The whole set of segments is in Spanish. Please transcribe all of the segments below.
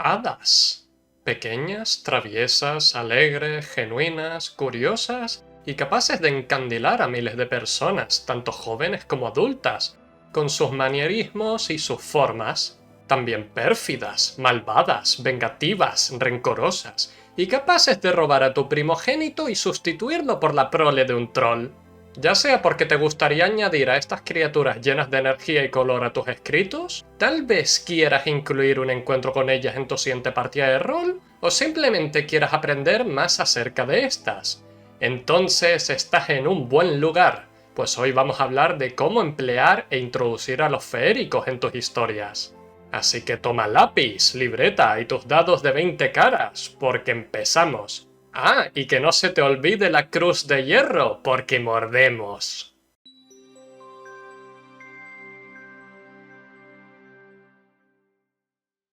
Hadas. Pequeñas, traviesas, alegres, genuinas, curiosas y capaces de encandilar a miles de personas, tanto jóvenes como adultas, con sus manierismos y sus formas. También pérfidas, malvadas, vengativas, rencorosas y capaces de robar a tu primogénito y sustituirlo por la prole de un troll. Ya sea porque te gustaría añadir a estas criaturas llenas de energía y color a tus escritos, tal vez quieras incluir un encuentro con ellas en tu siguiente partida de rol, o simplemente quieras aprender más acerca de estas. Entonces estás en un buen lugar, pues hoy vamos a hablar de cómo emplear e introducir a los feéricos en tus historias. Así que toma lápiz, libreta y tus dados de 20 caras, porque empezamos. Ah, y que no se te olvide la cruz de hierro, porque mordemos.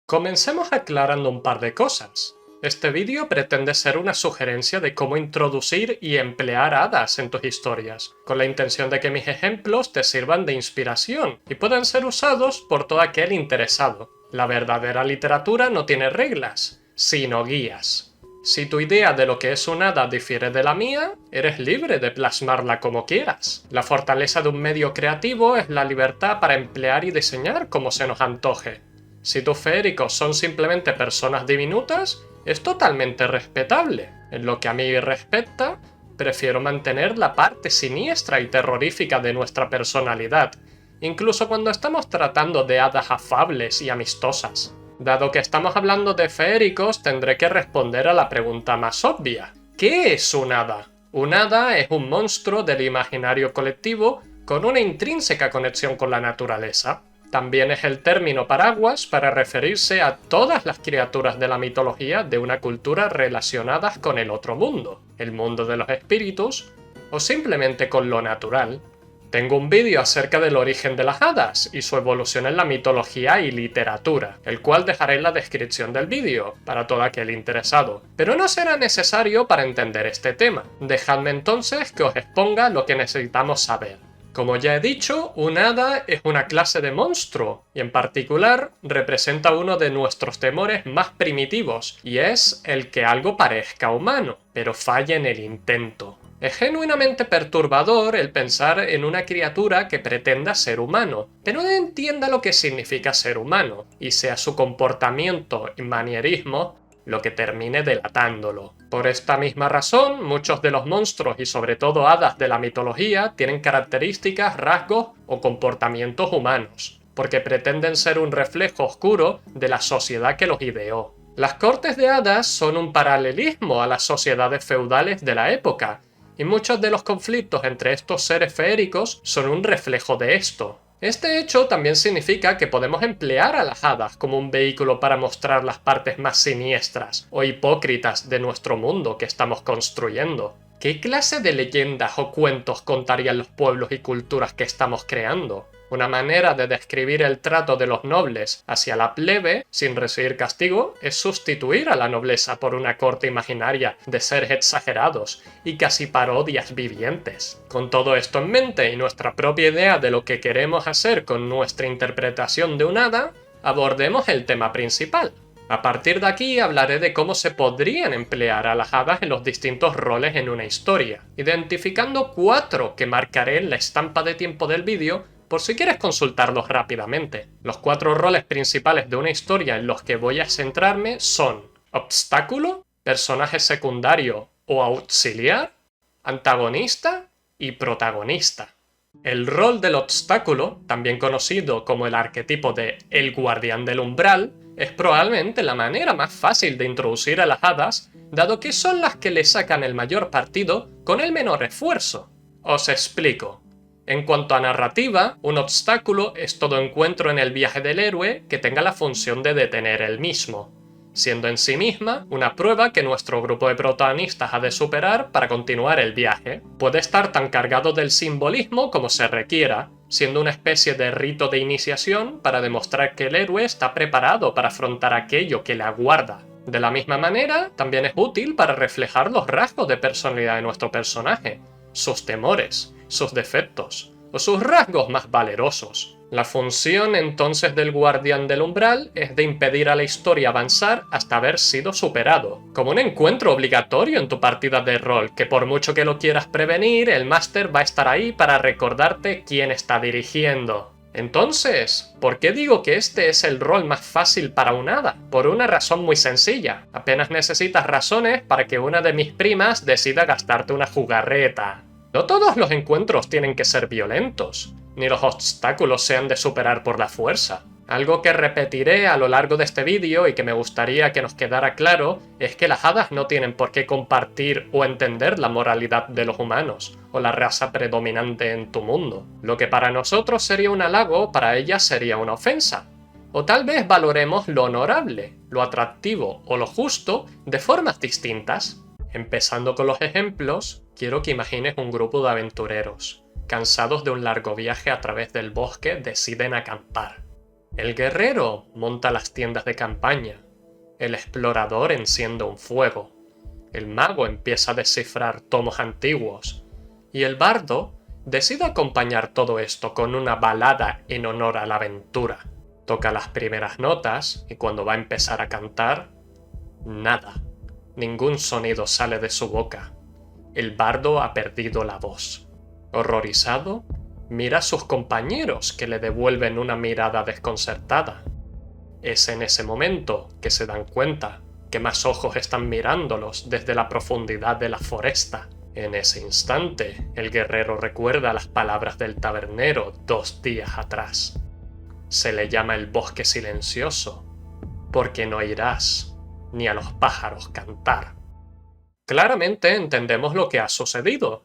Comencemos aclarando un par de cosas. Este vídeo pretende ser una sugerencia de cómo introducir y emplear hadas en tus historias, con la intención de que mis ejemplos te sirvan de inspiración y puedan ser usados por todo aquel interesado. La verdadera literatura no tiene reglas, sino guías. Si tu idea de lo que es un hada difiere de la mía, eres libre de plasmarla como quieras. La fortaleza de un medio creativo es la libertad para emplear y diseñar como se nos antoje. Si tus feéricos son simplemente personas diminutas, es totalmente respetable. En lo que a mí respecta, prefiero mantener la parte siniestra y terrorífica de nuestra personalidad, incluso cuando estamos tratando de hadas afables y amistosas. Dado que estamos hablando de feéricos, tendré que responder a la pregunta más obvia. ¿Qué es un hada? Un hada es un monstruo del imaginario colectivo con una intrínseca conexión con la naturaleza. También es el término paraguas para referirse a todas las criaturas de la mitología de una cultura relacionadas con el otro mundo, el mundo de los espíritus, o simplemente con lo natural. Tengo un vídeo acerca del origen de las hadas y su evolución en la mitología y literatura, el cual dejaré en la descripción del vídeo para todo aquel interesado, pero no será necesario para entender este tema. Dejadme entonces que os exponga lo que necesitamos saber. Como ya he dicho, un hada es una clase de monstruo, y en particular representa uno de nuestros temores más primitivos, y es el que algo parezca humano, pero falle en el intento. Es genuinamente perturbador el pensar en una criatura que pretenda ser humano, pero no entienda lo que significa ser humano, y sea su comportamiento y manierismo lo que termine delatándolo. Por esta misma razón, muchos de los monstruos y sobre todo hadas de la mitología tienen características, rasgos o comportamientos humanos, porque pretenden ser un reflejo oscuro de la sociedad que los ideó. Las cortes de hadas son un paralelismo a las sociedades feudales de la época, y muchos de los conflictos entre estos seres feéricos son un reflejo de esto. Este hecho también significa que podemos emplear a las hadas como un vehículo para mostrar las partes más siniestras o hipócritas de nuestro mundo que estamos construyendo. ¿Qué clase de leyendas o cuentos contarían los pueblos y culturas que estamos creando? Una manera de describir el trato de los nobles hacia la plebe sin recibir castigo es sustituir a la nobleza por una corte imaginaria de seres exagerados y casi parodias vivientes. Con todo esto en mente y nuestra propia idea de lo que queremos hacer con nuestra interpretación de un hada, abordemos el tema principal. A partir de aquí hablaré de cómo se podrían emplear a las hadas en los distintos roles en una historia, identificando 4 que marcaré en la estampa de tiempo del vídeo por si quieres consultarlos rápidamente. Los 4 roles principales de una historia en los que voy a centrarme son obstáculo, personaje secundario o auxiliar, antagonista y protagonista. El rol del obstáculo, también conocido como el arquetipo de el guardián del umbral, es probablemente la manera más fácil de introducir a las hadas, dado que son las que le sacan el mayor partido con el menor esfuerzo. Os explico. En cuanto a narrativa, un obstáculo es todo encuentro en el viaje del héroe que tenga la función de detener el mismo, siendo en sí misma una prueba que nuestro grupo de protagonistas ha de superar para continuar el viaje. Puede estar tan cargado del simbolismo como se requiera, siendo una especie de rito de iniciación para demostrar que el héroe está preparado para afrontar aquello que le aguarda. De la misma manera, también es útil para reflejar los rasgos de personalidad de nuestro personaje, sus temores, sus defectos o sus rasgos más valerosos. La función entonces del guardián del umbral es de impedir a la historia avanzar hasta haber sido superado, como un encuentro obligatorio en tu partida de rol, que por mucho que lo quieras prevenir, el máster va a estar ahí para recordarte quién está dirigiendo. Entonces, ¿por qué digo que este es el rol más fácil para un hada? Por una razón muy sencilla. Apenas necesitas razones para que una de mis primas decida gastarte una jugarreta. No todos los encuentros tienen que ser violentos, ni los obstáculos se han de superar por la fuerza. Algo que repetiré a lo largo de este vídeo y que me gustaría que nos quedara claro es que las hadas no tienen por qué compartir o entender la moralidad de los humanos o la raza predominante en tu mundo. Lo que para nosotros sería un halago, para ellas sería una ofensa. O tal vez valoremos lo honorable, lo atractivo o lo justo de formas distintas. Empezando con los ejemplos, quiero que imagines un grupo de aventureros. Cansados de un largo viaje a través del bosque, deciden acampar. El guerrero monta las tiendas de campaña. El explorador enciende un fuego. El mago empieza a descifrar tomos antiguos. Y el bardo decide acompañar todo esto con una balada en honor a la aventura. Toca las primeras notas y cuando va a empezar a cantar, nada. Ningún sonido sale de su boca. El bardo ha perdido la voz. Horrorizado, mira a sus compañeros que le devuelven una mirada desconcertada. Es en ese momento que se dan cuenta que más ojos están mirándolos desde la profundidad de la foresta. En ese instante, el guerrero recuerda las palabras del tabernero 2 días atrás. Se le llama el bosque silencioso, porque no oirás ni a los pájaros cantar. Claramente entendemos lo que ha sucedido.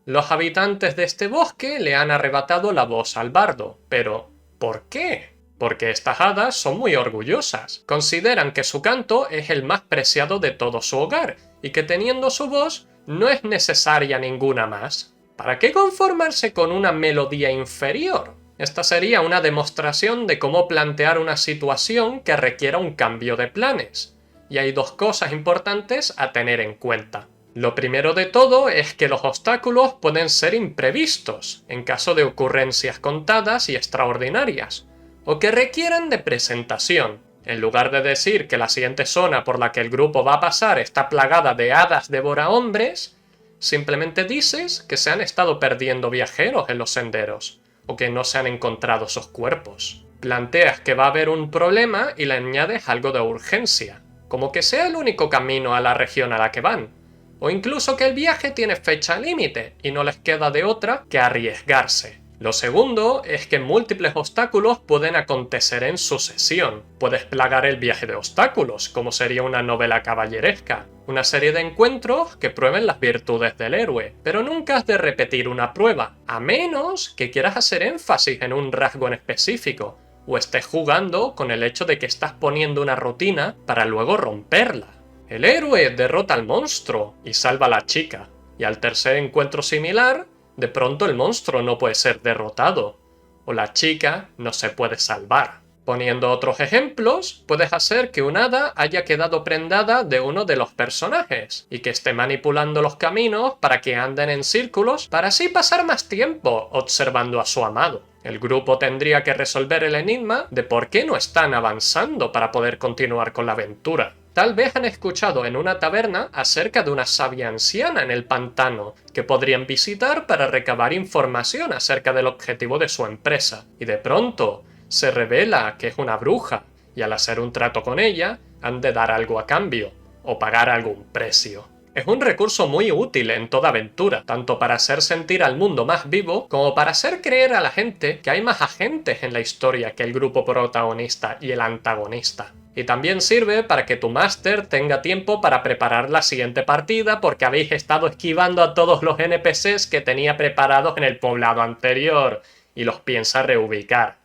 Los habitantes de este bosque le han arrebatado la voz al bardo, pero ¿por qué? Porque estas hadas son muy orgullosas. Consideran que su canto es el más preciado de todo su hogar y que teniendo su voz no es necesaria ninguna más. ¿Para qué conformarse con una melodía inferior? Esta sería una demostración de cómo plantear una situación que requiera un cambio de planes. Y hay 2 cosas importantes a tener en cuenta. Lo primero de todo es que los obstáculos pueden ser imprevistos, en caso de ocurrencias contadas y extraordinarias, o que requieran de presentación. En lugar de decir que la siguiente zona por la que el grupo va a pasar está plagada de hadas devorahombres, simplemente dices que se han estado perdiendo viajeros en los senderos, o que no se han encontrado sus cuerpos. Planteas que va a haber un problema y le añades algo de urgencia, como que sea el único camino a la región a la que van, o incluso que el viaje tiene fecha límite y no les queda de otra que arriesgarse. Lo segundo es que múltiples obstáculos pueden acontecer en sucesión. Puedes plagar el viaje de obstáculos, como sería una novela caballeresca, una serie de encuentros que prueben las virtudes del héroe, pero nunca has de repetir una prueba, a menos que quieras hacer énfasis en un rasgo en específico, o estés jugando con el hecho de que estás poniendo una rutina para luego romperla. El héroe derrota al monstruo y salva a la chica, y al tercer encuentro similar, de pronto el monstruo no puede ser derrotado, o la chica no se puede salvar. Poniendo otros ejemplos, puedes hacer que un hada haya quedado prendada de uno de los personajes, y que esté manipulando los caminos para que anden en círculos para así pasar más tiempo observando a su amado. El grupo tendría que resolver el enigma de por qué no están avanzando para poder continuar con la aventura. Tal vez han escuchado en una taberna acerca de una sabia anciana en el pantano que podrían visitar para recabar información acerca del objetivo de su empresa, y de pronto se revela que es una bruja, y al hacer un trato con ella han de dar algo a cambio, o pagar algún precio. Es un recurso muy útil en toda aventura, tanto para hacer sentir al mundo más vivo, como para hacer creer a la gente que hay más agentes en la historia que el grupo protagonista y el antagonista. Y también sirve para que tu máster tenga tiempo para preparar la siguiente partida porque habéis estado esquivando a todos los NPCs que tenía preparados en el poblado anterior, y los piensa reubicar.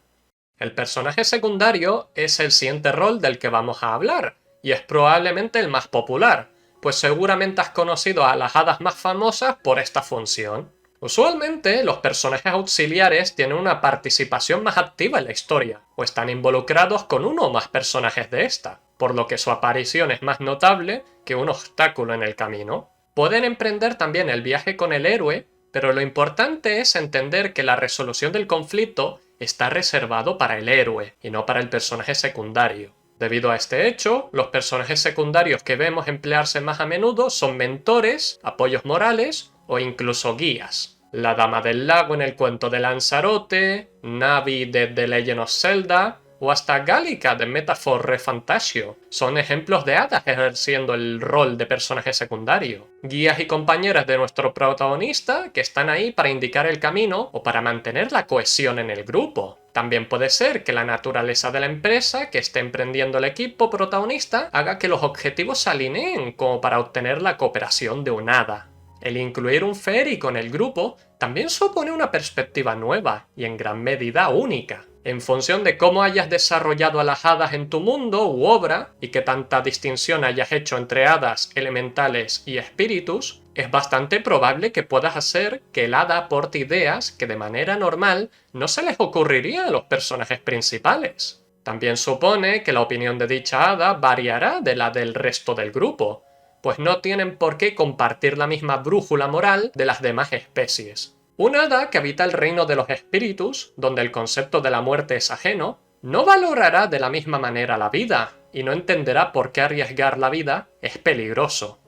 El personaje secundario es el siguiente rol del que vamos a hablar, y es probablemente el más popular, pues seguramente has conocido a las hadas más famosas por esta función. Usualmente, los personajes auxiliares tienen una participación más activa en la historia, o están involucrados con uno o más personajes de esta, por lo que su aparición es más notable que un obstáculo en el camino. Pueden emprender también el viaje con el héroe, pero lo importante es entender que la resolución del conflicto está reservado para el héroe y no para el personaje secundario. Debido a este hecho, los personajes secundarios que vemos emplearse más a menudo son mentores, apoyos morales o incluso guías. La Dama del Lago en el cuento de Lanzarote, Navi de The Legend of Zelda o hasta Gallica de Metaphor ReFantasio son ejemplos de hadas ejerciendo el rol de personaje secundario. Guías y compañeras de nuestro protagonista que están ahí para indicar el camino o para mantener la cohesión en el grupo. También puede ser que la naturaleza de la empresa que esté emprendiendo el equipo protagonista haga que los objetivos se alineen como para obtener la cooperación de un hada. El incluir un fairy con el grupo también supone una perspectiva nueva y en gran medida única. En función de cómo hayas desarrollado a las hadas en tu mundo u obra y qué tanta distinción hayas hecho entre hadas, elementales y espíritus, es bastante probable que puedas hacer que el hada aporte ideas que de manera normal no se les ocurriría a los personajes principales. También supone que la opinión de dicha hada variará de la del resto del grupo, pues no tienen por qué compartir la misma brújula moral de las demás especies. Un hada que habita el reino de los espíritus, donde el concepto de la muerte es ajeno, no valorará de la misma manera la vida y no entenderá por qué arriesgar la vida es peligroso.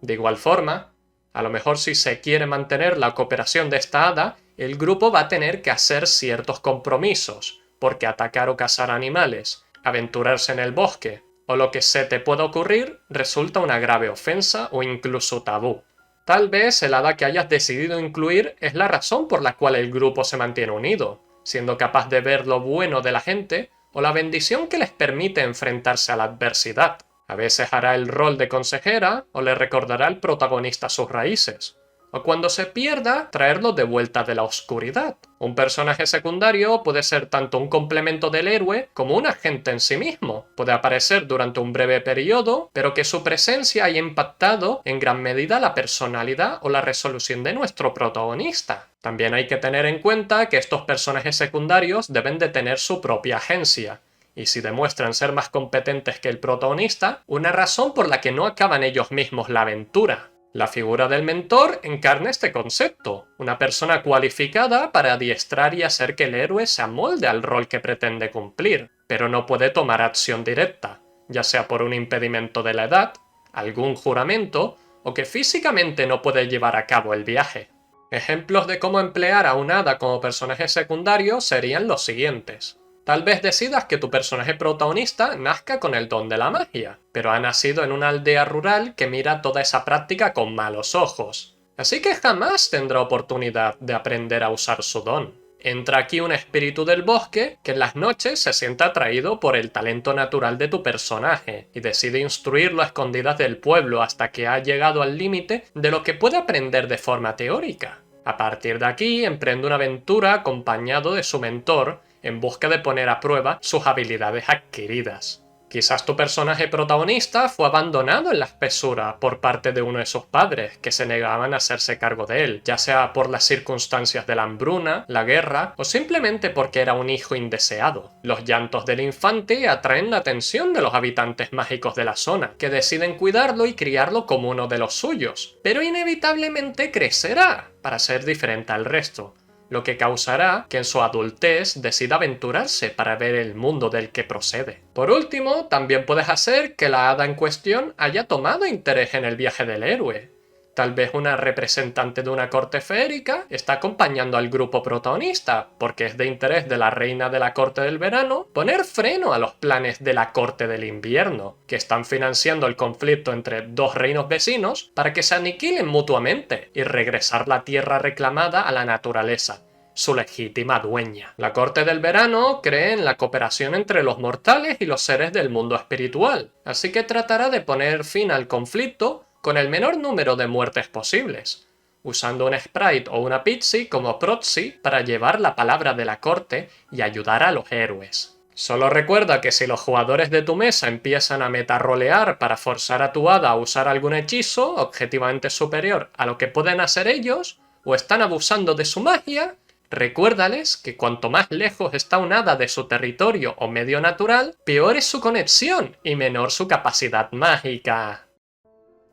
De igual forma, a lo mejor si se quiere mantener la cooperación de esta hada, el grupo va a tener que hacer ciertos compromisos, porque atacar o cazar animales, aventurarse en el bosque o lo que se te pueda ocurrir resulta una grave ofensa o incluso tabú. Tal vez el hada que hayas decidido incluir es la razón por la cual el grupo se mantiene unido, siendo capaz de ver lo bueno de la gente o la bendición que les permite enfrentarse a la adversidad. A veces hará el rol de consejera o le recordará al protagonista sus raíces. O cuando se pierda, traerlo de vuelta de la oscuridad. Un personaje secundario puede ser tanto un complemento del héroe como un agente en sí mismo. Puede aparecer durante un breve periodo, pero que su presencia haya impactado en gran medida la personalidad o la resolución de nuestro protagonista. También hay que tener en cuenta que estos personajes secundarios deben de tener su propia agencia. Y si demuestran ser más competentes que el protagonista, una razón por la que no acaban ellos mismos la aventura. La figura del mentor encarna este concepto, una persona cualificada para adiestrar y hacer que el héroe se amolde al rol que pretende cumplir, pero no puede tomar acción directa, ya sea por un impedimento de la edad, algún juramento o que físicamente no puede llevar a cabo el viaje. Ejemplos de cómo emplear a un hada como personaje secundario serían los siguientes. Tal vez decidas que tu personaje protagonista nazca con el don de la magia, pero ha nacido en una aldea rural que mira toda esa práctica con malos ojos. Así que jamás tendrá oportunidad de aprender a usar su don. Entra aquí un espíritu del bosque que en las noches se siente atraído por el talento natural de tu personaje y decide instruirlo a escondidas del pueblo hasta que ha llegado al límite de lo que puede aprender de forma teórica. A partir de aquí emprende una aventura acompañado de su mentor en busca de poner a prueba sus habilidades adquiridas. Quizás tu personaje protagonista fue abandonado en la espesura por parte de uno de sus padres, que se negaban a hacerse cargo de él, ya sea por las circunstancias de la hambruna, la guerra o simplemente porque era un hijo indeseado. Los llantos del infante atraen la atención de los habitantes mágicos de la zona, que deciden cuidarlo y criarlo como uno de los suyos, pero inevitablemente crecerá para ser diferente al resto, lo que causará que en su adultez decida aventurarse para ver el mundo del que procede. Por último, también puedes hacer que la hada en cuestión haya tomado interés en el viaje del héroe. Tal vez una representante de una corte feérica está acompañando al grupo protagonista, porque es de interés de la reina de la corte del verano poner freno a los planes de la corte del invierno, que están financiando el conflicto entre dos reinos vecinos para que se aniquilen mutuamente y regresar la tierra reclamada a la naturaleza, su legítima dueña. La corte del verano cree en la cooperación entre los mortales y los seres del mundo espiritual, así que tratará de poner fin al conflicto con el menor número de muertes posibles, usando un sprite o una pixie como proxy para llevar la palabra de la corte y ayudar a los héroes. Solo recuerda que si los jugadores de tu mesa empiezan a metarolear para forzar a tu hada a usar algún hechizo objetivamente superior a lo que pueden hacer ellos, o están abusando de su magia, recuérdales que cuanto más lejos está un hada de su territorio o medio natural, peor es su conexión y menor su capacidad mágica.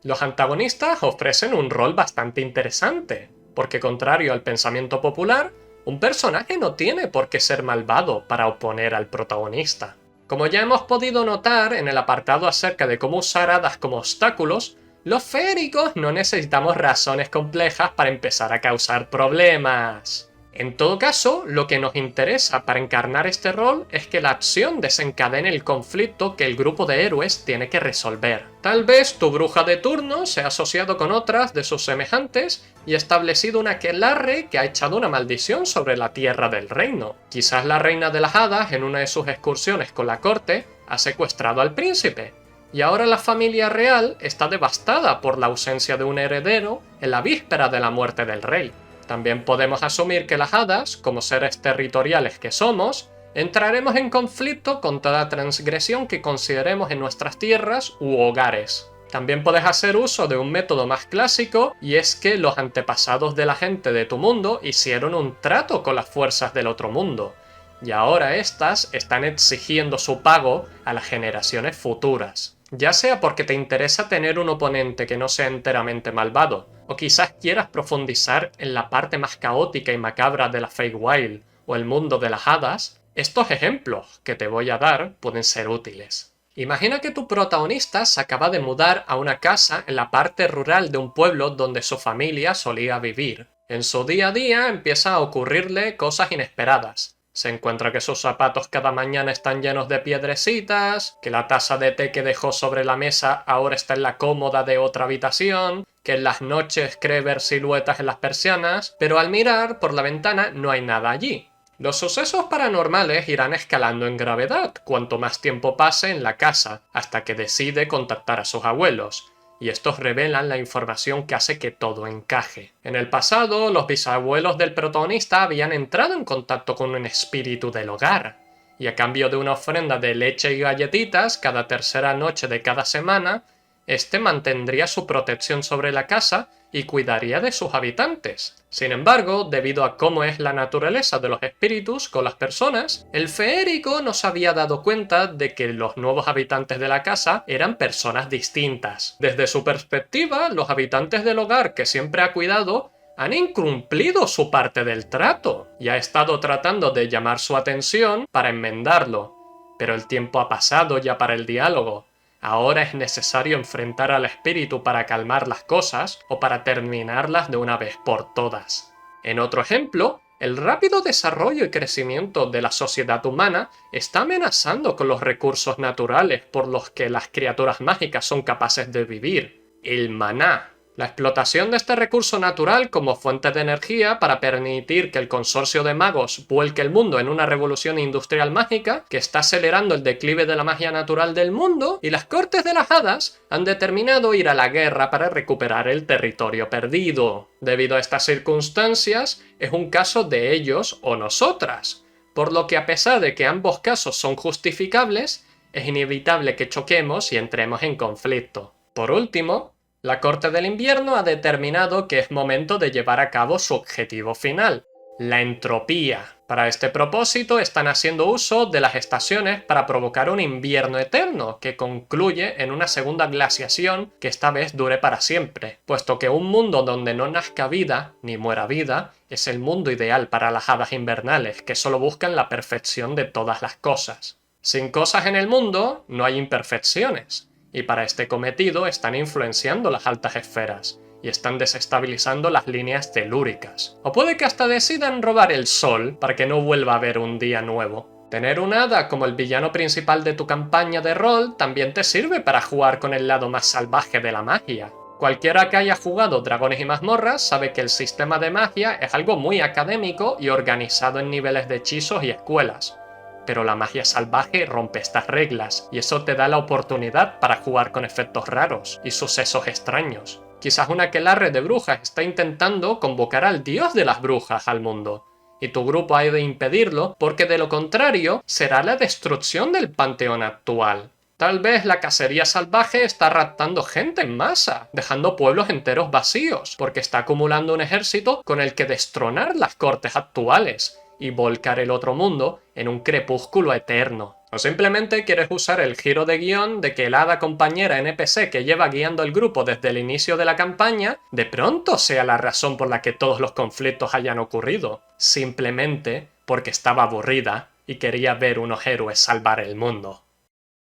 Los antagonistas ofrecen un rol bastante interesante, porque contrario al pensamiento popular, Un personaje no tiene por qué ser malvado para oponer al protagonista. Como ya hemos podido notar en el apartado acerca de cómo usar hadas como obstáculos, los feéricos no necesitamos razones complejas para empezar a causar problemas. En todo caso, lo que nos interesa para encarnar este rol es que la acción desencadene el conflicto que el grupo de héroes tiene que resolver. Tal vez tu bruja de turno se ha asociado con otras de sus semejantes y establecido un aquelarre que ha echado una maldición sobre la tierra del reino. Quizás la reina de las hadas, en una de sus excursiones con la corte, ha secuestrado al príncipe, y ahora la familia real está devastada por la ausencia de un heredero en la víspera de la muerte del rey. También podemos asumir que las hadas, como seres territoriales que somos, entraremos en conflicto con toda transgresión que consideremos en nuestras tierras u hogares. También puedes hacer uso de un método más clásico, y es que los antepasados de la gente de tu mundo hicieron un trato con las fuerzas del otro mundo, y ahora estas están exigiendo su pago a las generaciones futuras. Ya sea porque te interesa tener un oponente que no sea enteramente malvado, o quizás quieras profundizar en la parte más caótica y macabra de la Feywild o el mundo de las hadas, estos ejemplos que te voy a dar pueden ser útiles. Imagina que tu protagonista se acaba de mudar a una casa en la parte rural de un pueblo donde su familia solía vivir. En su día a día empieza a ocurrirle cosas inesperadas. Se encuentra que sus zapatos cada mañana están llenos de piedrecitas, que la taza de té que dejó sobre la mesa ahora está en la cómoda de otra habitación, que en las noches cree ver siluetas en las persianas, pero al mirar por la ventana no hay nada allí. Los sucesos paranormales irán escalando en gravedad cuanto más tiempo pase en la casa, hasta que decide contactar a sus abuelos, y estos revelan la información que hace que todo encaje. En el pasado, los bisabuelos del protagonista habían entrado en contacto con un espíritu del hogar, y a cambio de una ofrenda de leche y galletitas cada tercera noche de cada semana, este mantendría su protección sobre la casa y cuidaría de sus habitantes. Sin embargo, debido a cómo es la naturaleza de los espíritus con las personas, el feérico no se había dado cuenta de que los nuevos habitantes de la casa eran personas distintas. Desde su perspectiva, los habitantes del hogar que siempre ha cuidado han incumplido su parte del trato y ha estado tratando de llamar su atención para enmendarlo. Pero el tiempo ha pasado ya para el diálogo. Ahora es necesario enfrentar al espíritu para calmar las cosas o para terminarlas de una vez por todas. En otro ejemplo, el rápido desarrollo y crecimiento de la sociedad humana está amenazando con los recursos naturales por los que las criaturas mágicas son capaces de vivir. El maná. La explotación de este recurso natural como fuente de energía para permitir que el consorcio de magos vuelque el mundo en una revolución industrial mágica que está acelerando el declive de la magia natural del mundo, y las cortes de las hadas han determinado ir a la guerra para recuperar el territorio perdido. Debido a estas circunstancias, es un caso de ellos o nosotras, por lo que a pesar de que ambos casos son justificables, es inevitable que choquemos y entremos en conflicto. Por último, la Corte del Invierno ha determinado que es momento de llevar a cabo su objetivo final, la entropía. Para este propósito están haciendo uso de las estaciones para provocar un invierno eterno que concluye en una segunda glaciación que esta vez dure para siempre, puesto que un mundo donde no nazca vida ni muera vida es el mundo ideal para las hadas invernales que solo buscan la perfección de todas las cosas. Sin cosas en el mundo no hay imperfecciones, y para este cometido están influenciando las altas esferas y están desestabilizando las líneas telúricas. O puede que hasta decidan robar el sol para que no vuelva a haber un día nuevo. Tener un hada como el villano principal de tu campaña de rol también te sirve para jugar con el lado más salvaje de la magia. Cualquiera que haya jugado Dragones y Mazmorras sabe que el sistema de magia es algo muy académico y organizado en niveles de hechizos y escuelas. Pero la magia salvaje rompe estas reglas, y eso te da la oportunidad para jugar con efectos raros y sucesos extraños. Quizás una aquelarre de brujas está intentando convocar al dios de las brujas al mundo, y tu grupo ha de impedirlo porque de lo contrario será la destrucción del panteón actual. Tal vez la cacería salvaje está raptando gente en masa, dejando pueblos enteros vacíos, porque está acumulando un ejército con el que destronar las cortes actuales y volcar el otro mundo en un crepúsculo eterno. O simplemente quieres usar el giro de guión de que el hada compañera NPC que lleva guiando el grupo desde el inicio de la campaña, de pronto sea la razón por la que todos los conflictos hayan ocurrido, simplemente porque estaba aburrida y quería ver unos héroes salvar el mundo.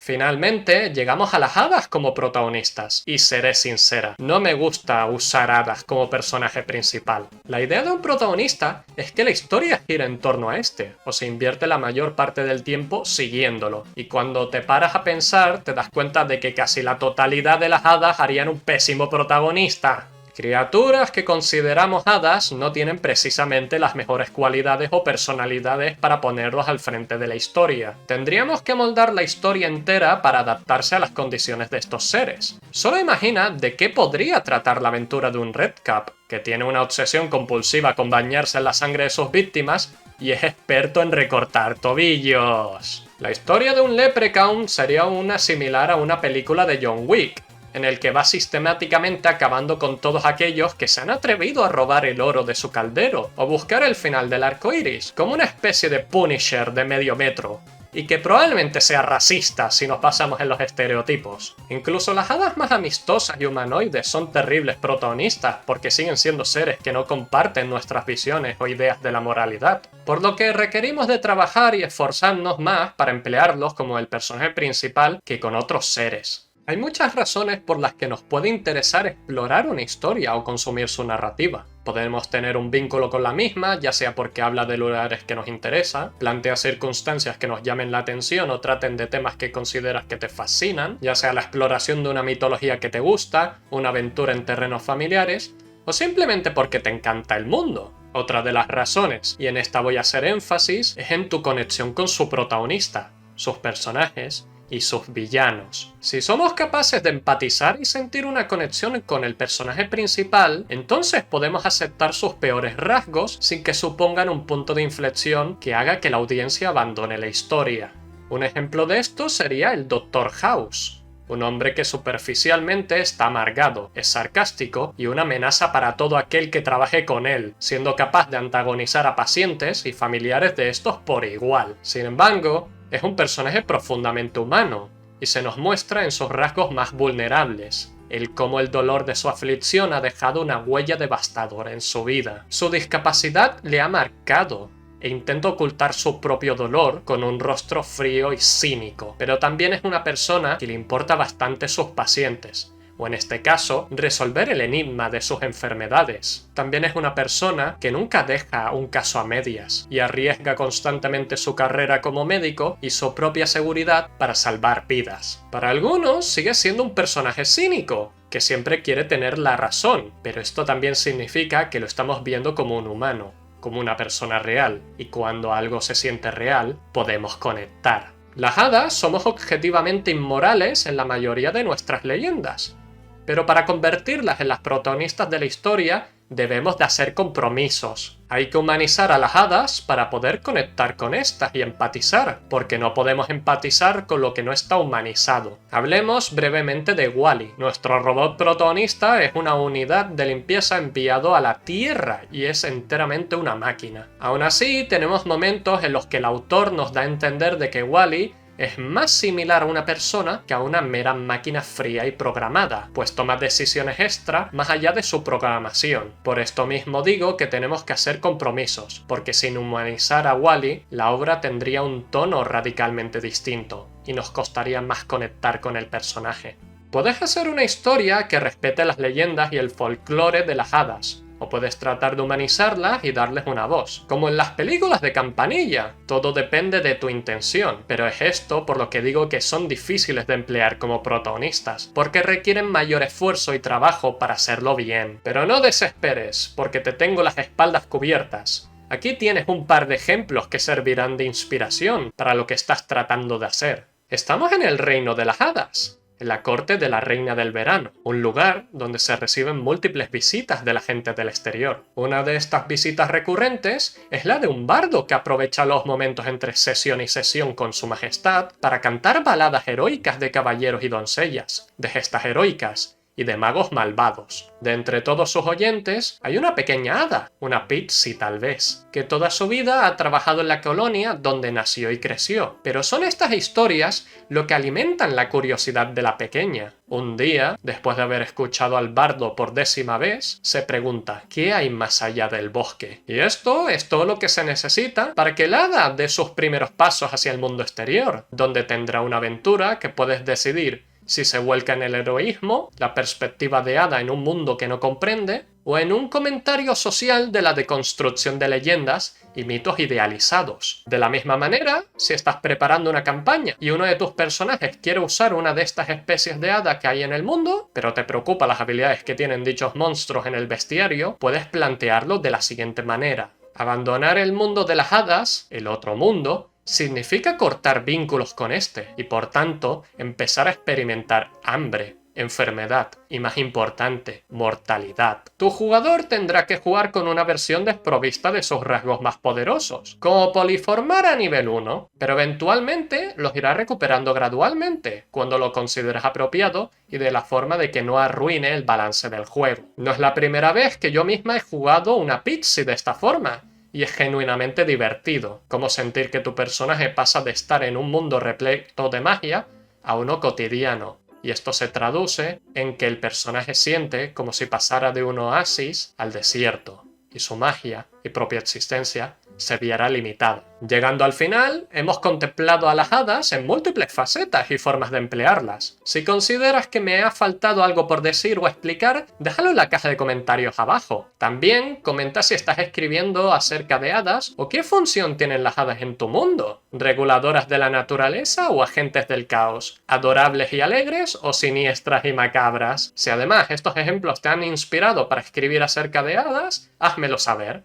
Finalmente, llegamos a las hadas como protagonistas, y seré sincera, no me gusta usar hadas como personaje principal. La idea de un protagonista es que la historia gira en torno a este, o se invierte la mayor parte del tiempo siguiéndolo, y cuando te paras a pensar te das cuenta de que casi la totalidad de las hadas harían un pésimo protagonista. Criaturas que consideramos hadas no tienen precisamente las mejores cualidades o personalidades para ponerlos al frente de la historia. Tendríamos que moldar la historia entera para adaptarse a las condiciones de estos seres. Solo imagina de qué podría tratar la aventura de un Redcap, que tiene una obsesión compulsiva con bañarse en la sangre de sus víctimas y es experto en recortar tobillos. La historia de un Leprechaun sería una similar a una película de John Wick, en el que va sistemáticamente acabando con todos aquellos que se han atrevido a robar el oro de su caldero o buscar el final del arco iris, como una especie de Punisher de medio metro, y que probablemente sea racista si nos basamos en los estereotipos. Incluso las hadas más amistosas y humanoides son terribles protagonistas porque siguen siendo seres que no comparten nuestras visiones o ideas de la moralidad, por lo que requerimos de trabajar y esforzarnos más para emplearlos como el personaje principal que con otros seres. Hay muchas razones por las que nos puede interesar explorar una historia o consumir su narrativa. Podemos tener un vínculo con la misma, ya sea porque habla de lugares que nos interesan, plantea circunstancias que nos llamen la atención o traten de temas que consideras que te fascinan, ya sea la exploración de una mitología que te gusta, una aventura en terrenos familiares, o simplemente porque te encanta el mundo. Otra de las razones, y en esta voy a hacer énfasis, es en tu conexión con su protagonista, sus personajes y sus villanos. Si somos capaces de empatizar y sentir una conexión con el personaje principal, entonces podemos aceptar sus peores rasgos sin que supongan un punto de inflexión que haga que la audiencia abandone la historia. Un ejemplo de esto sería el Dr. House, un hombre que superficialmente está amargado, es sarcástico y una amenaza para todo aquel que trabaje con él, siendo capaz de antagonizar a pacientes y familiares de estos por igual. Sin embargo, es un personaje profundamente humano, y se nos muestra en sus rasgos más vulnerables, el cómo el dolor de su aflicción ha dejado una huella devastadora en su vida. Su discapacidad le ha marcado, e intenta ocultar su propio dolor con un rostro frío y cínico, pero también es una persona que le importa bastante sus pacientes, o en este caso, resolver el enigma de sus enfermedades. También es una persona que nunca deja un caso a medias y arriesga constantemente su carrera como médico y su propia seguridad para salvar vidas. Para algunos sigue siendo un personaje cínico, que siempre quiere tener la razón, pero esto también significa que lo estamos viendo como un humano, como una persona real, y cuando algo se siente real, podemos conectar. Las hadas somos objetivamente inmorales en la mayoría de nuestras leyendas, pero para convertirlas en las protagonistas de la historia debemos de hacer compromisos. Hay que humanizar a las hadas para poder conectar con estas y empatizar, porque no podemos empatizar con lo que no está humanizado. Hablemos brevemente de Wall-E. Nuestro robot protagonista es una unidad de limpieza enviado a la Tierra y es enteramente una máquina. Aún así, tenemos momentos en los que el autor nos da a entender de que Wall-E es más similar a una persona que a una mera máquina fría y programada, pues toma decisiones extra más allá de su programación. Por esto mismo digo que tenemos que hacer compromisos, porque sin humanizar a Wall-E, la obra tendría un tono radicalmente distinto, y nos costaría más conectar con el personaje. Puedes hacer una historia que respete las leyendas y el folclore de las hadas, o puedes tratar de humanizarlas y darles una voz, como en las películas de Campanilla. Todo depende de tu intención, pero es esto por lo que digo que son difíciles de emplear como protagonistas, porque requieren mayor esfuerzo y trabajo para hacerlo bien. Pero no desesperes, porque te tengo las espaldas cubiertas. Aquí tienes un par de ejemplos que servirán de inspiración para lo que estás tratando de hacer. Estamos en el reino de las hadas, en la corte de la Reina del Verano, un lugar donde se reciben múltiples visitas de la gente del exterior. Una de estas visitas recurrentes es la de un bardo que aprovecha los momentos entre sesión y sesión con su majestad para cantar baladas heroicas de caballeros y doncellas, de gestas heroicas, y de magos malvados. De entre todos sus oyentes hay una pequeña hada, una pixie tal vez, que toda su vida ha trabajado en la colonia donde nació y creció. Pero son estas historias lo que alimentan la curiosidad de la pequeña. Un día, después de haber escuchado al bardo por 10ª vez, se pregunta ¿qué hay más allá del bosque? Y esto es todo lo que se necesita para que el hada dé sus primeros pasos hacia el mundo exterior, donde tendrá una aventura que puedes decidir si se vuelca en el heroísmo, la perspectiva de hada en un mundo que no comprende, o en un comentario social de la deconstrucción de leyendas y mitos idealizados. De la misma manera, si estás preparando una campaña y uno de tus personajes quiere usar una de estas especies de hada que hay en el mundo, pero te preocupan las habilidades que tienen dichos monstruos en el bestiario, puedes plantearlo de la siguiente manera. Abandonar el mundo de las hadas, el otro mundo, significa cortar vínculos con este y por tanto empezar a experimentar hambre, enfermedad y, más importante, mortalidad. Tu jugador tendrá que jugar con una versión desprovista de sus rasgos más poderosos, como Poliformar a nivel 1, pero eventualmente los irá recuperando gradualmente cuando lo consideres apropiado y de la forma de que no arruine el balance del juego. No es la primera vez que yo misma he jugado una pixie de esta forma, y es genuinamente divertido, como sentir que tu personaje pasa de estar en un mundo repleto de magia a uno cotidiano, y esto se traduce en que el personaje siente como si pasara de un oasis al desierto, y su magia y propia existencia se viera limitada. Llegando al final, hemos contemplado a las hadas en múltiples facetas y formas de emplearlas. Si consideras que me ha faltado algo por decir o explicar, déjalo en la caja de comentarios abajo. También comenta si estás escribiendo acerca de hadas o qué función tienen las hadas en tu mundo. ¿Reguladoras de la naturaleza o agentes del caos? ¿Adorables y alegres o siniestras y macabras? Si además estos ejemplos te han inspirado para escribir acerca de hadas, házmelo saber.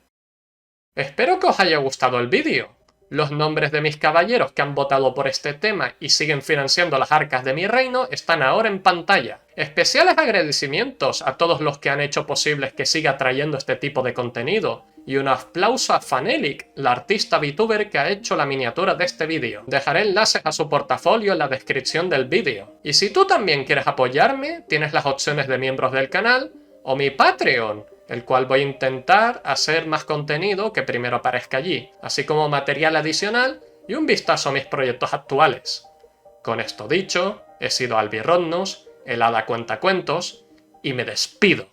Espero que os haya gustado el vídeo. Los nombres de mis caballeros que han votado por este tema y siguen financiando las arcas de mi reino están ahora en pantalla. Especiales agradecimientos a todos los que han hecho posible que siga trayendo este tipo de contenido. Y un aplauso a Fanelic, la artista VTuber que ha hecho la miniatura de este vídeo. Dejaré enlaces a su portafolio en la descripción del vídeo. Y si tú también quieres apoyarme, tienes las opciones de miembros del canal o mi Patreon, el cual voy a intentar hacer más contenido que primero aparezca allí, así como material adicional y un vistazo a mis proyectos actuales. Con esto dicho, he sido Albi Rodnos, el Hada Cuentacuentos, y me despido.